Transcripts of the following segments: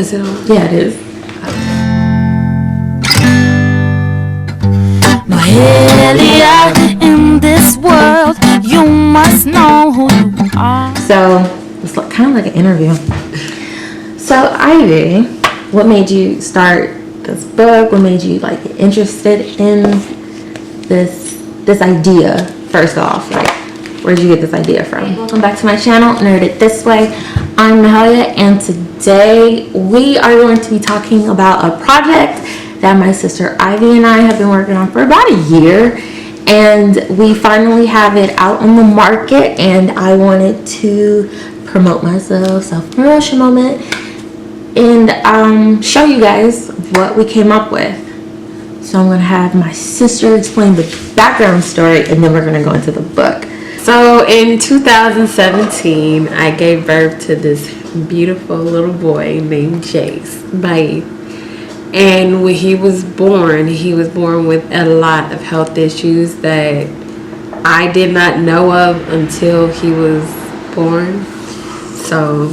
Is it on? Yeah, it is. Mahalia, in this world, you must know who you are. So it's kind of like an interview. So Ivy, what made you start this book? What made you like get interested in this idea? First off, like, where'd you get this idea from? Welcome back to my channel, Nerd It This Way. I'm Mahalia, and today we are going to be talking about a project that my sister Ivy and I have been working on for about a year, and we finally have it out on the market, and I wanted to promote myself, self-promotion moment, and show you guys what we came up with. So I'm going to have my sister explain the background story, and then we're going to go into the book. So in 2017, I gave birth to this beautiful little boy named Jace. Bye. And when he was born with a lot of health issues that I did not know of until he was born. So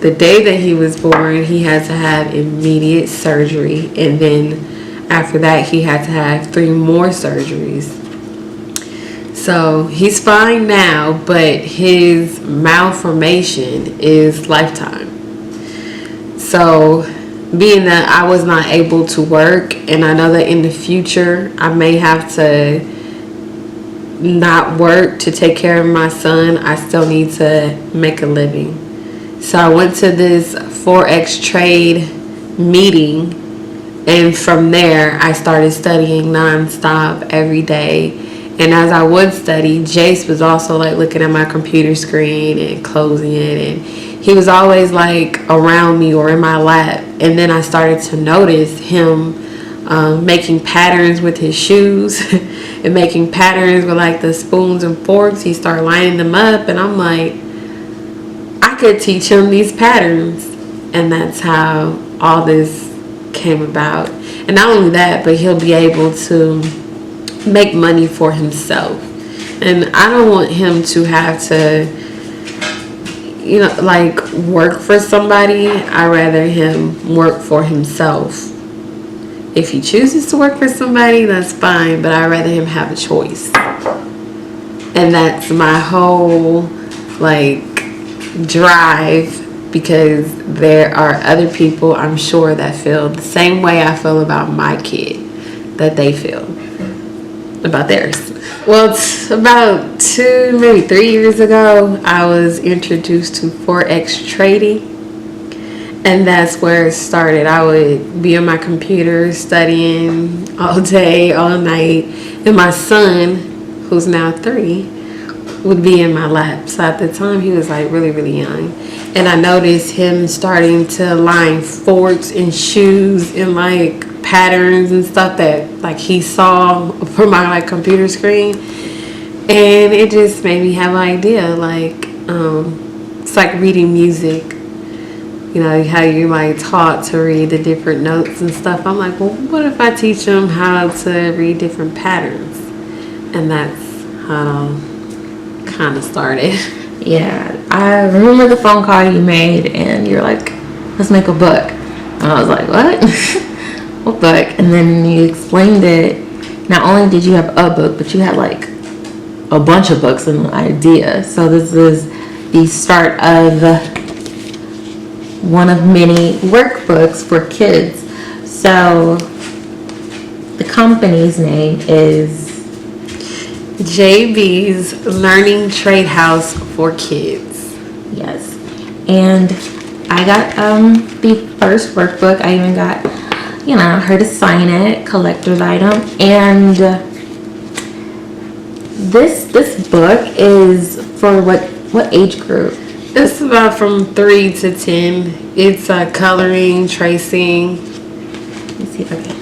the day that he was born, he had to have immediate surgery, and then after that he had to have 3 more surgeries. So he's fine now, but his malformation is lifetime. So being that I was not able to work, and I know that in the future I may have to not work to take care of my son, I still need to make a living. So I went to this Forex trade meeting, and from there I started studying nonstop every day. And as I would study, Jace was also like looking at my computer screen and closing it, and he was always like around me or in my lap. And then I started to notice him making patterns with his shoes and making patterns with like the spoons and forks. He started lining them up, and I'm like, I could teach him these patterns. And that's how all this came about. And not only that, but he'll be able to make money for himself. And I don't want him to have to, you know, like work for somebody. I rather him work for himself. If he chooses to work for somebody, that's fine, but I rather him have a choice. And that's my whole like drive, because there are other people, I'm sure, that feel the same way I feel about my kid, that they feel about theirs. Well, it's about 2, maybe 3 years ago, I was introduced to Forex trading, and that's where it started. I would be on my computer studying all day, all night, and my son, who's now 3, would be in my lap. So at the time, he was like really, really young, and I noticed him starting to line forks and shoes and like patterns and stuff that like he saw from my like computer screen, and it just made me have an idea. Like it's like reading music, you know, how you might taught to read the different notes and stuff. I'm like, well, what if I teach them how to read different patterns? And that's how it kind of started. Yeah, I remember the phone call you made, and you're like, let's make a book. And I was like, what? What book? And then you explained it. Not only did you have a book, but you had like a bunch of books and an idea. So this is the start of one of many workbooks for kids. So the company's name is JB's Learning Trade House for Kids. Yes. And I got the first workbook. I even got, you know, her to sign it, collector's item. And this book is for what age group? It's about from 3 to 10. It's coloring, tracing. Let me see if I can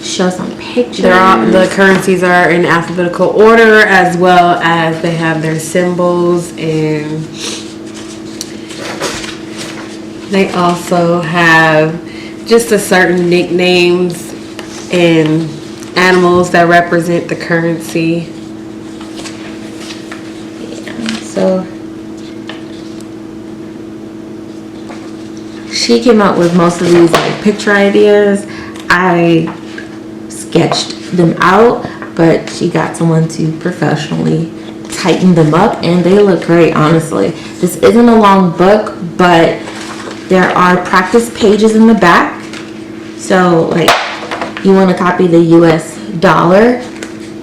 show some pictures. The currencies are in alphabetical order, as well as they have their symbols, and they also have just a certain nicknames and animals that represent the currency. Yeah, so she came up with most of these like picture ideas. I sketched them out, but she got someone to professionally tighten them up, and they look great, honestly. This isn't a long book, but there are practice pages in the back. So like you want to copy the US dollar,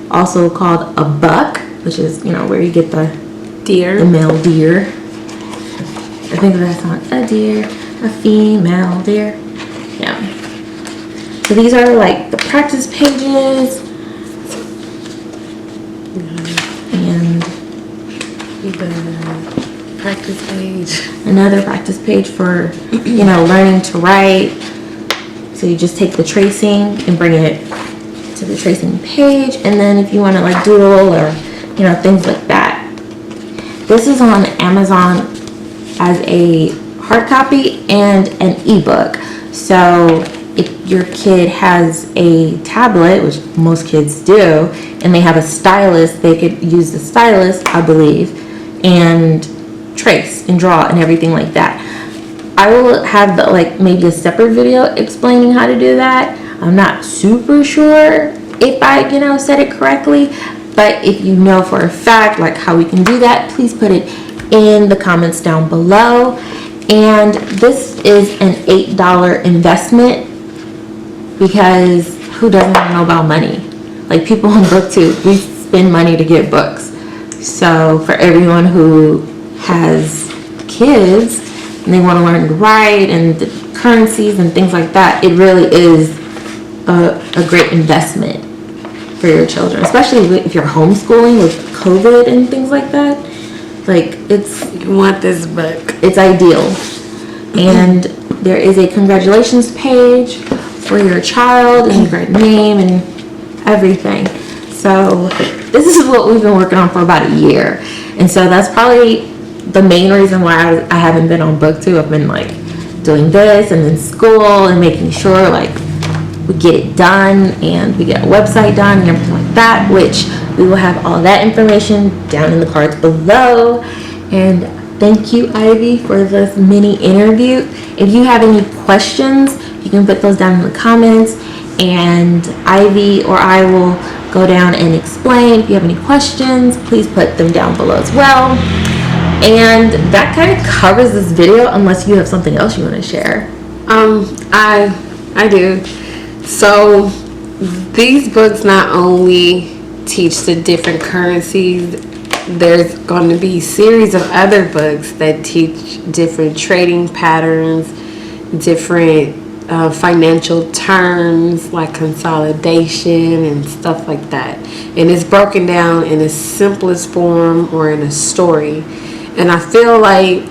also called a buck, which is, you know, where you get the male deer. I think that's not a deer, a female deer. Yeah. So these are like the practice pages. And the practice page. Another practice page for, you know, learning to write. So you just take the tracing and bring it to the tracing page. And then if you want to like doodle or, you know, things like that. This is on Amazon as a hard copy and an ebook. So if your kid has a tablet, which most kids do, and they have a stylus, they could use the stylus, I believe, and trace and draw and everything like that. I will have like maybe a separate video explaining how to do that. I'm not super sure if I, you know, said it correctly, but if you know for a fact like how we can do that, please put it in the comments down below. And this is an $8 investment, because who doesn't want to know about money? Like people on BookTube, we spend money to get books. So for everyone who has kids and they want to learn to write and the currencies and things like that, it really is a great investment for your children, especially if you're homeschooling with COVID and things like that. Like You want this book. It's ideal. And there is a congratulations page for your child and your name and everything. So this is what we've been working on for about a year. And so that's probably the main reason why I haven't been on BookTube. I've been like doing this and then school and making sure like we get it done and we get a website done and everything like that, which we will have all that information down in the cards below. And thank you, Ivy, for this mini interview. If you have any questions, you can put those down in the comments, and Ivy or I will go down and explain. If you have any questions, please put them down below as well. And that kind of covers this video, unless you have something else you want to share. I do. So these books not only teach the different currencies, there's going to be a series of other books that teach different trading patterns, different financial terms like consolidation and stuff like that. And it's broken down in a simplest form or in a story. And I feel like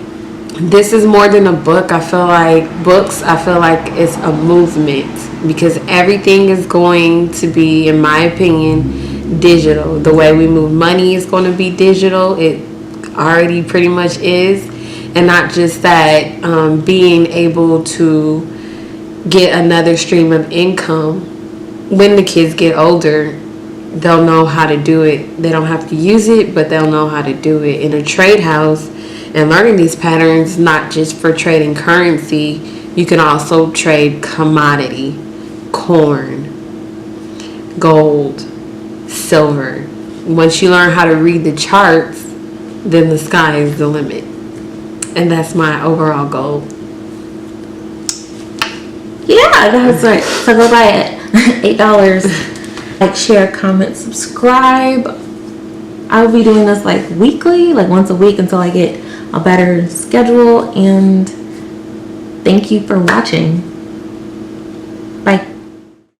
this is more than a book. I feel like it's a movement, because everything is going to be, in my opinion, digital. The way we move money is going to be digital. It already pretty much is. And not just that, being able to get another stream of income when the kids get older, they'll know how to do it. They don't have to use it, but they'll know how to do it in a trade house. And learning these patterns, not just for trading currency, you can also trade commodity, corn, gold, silver. Once you learn how to read the charts, then the sky is the limit. And that's my overall goal. Yeah, that's right. So go buy it. $8. Like, share, comment, subscribe. I'll be doing this like weekly, like once a week, until I get a better schedule. And thank you for watching. Bye.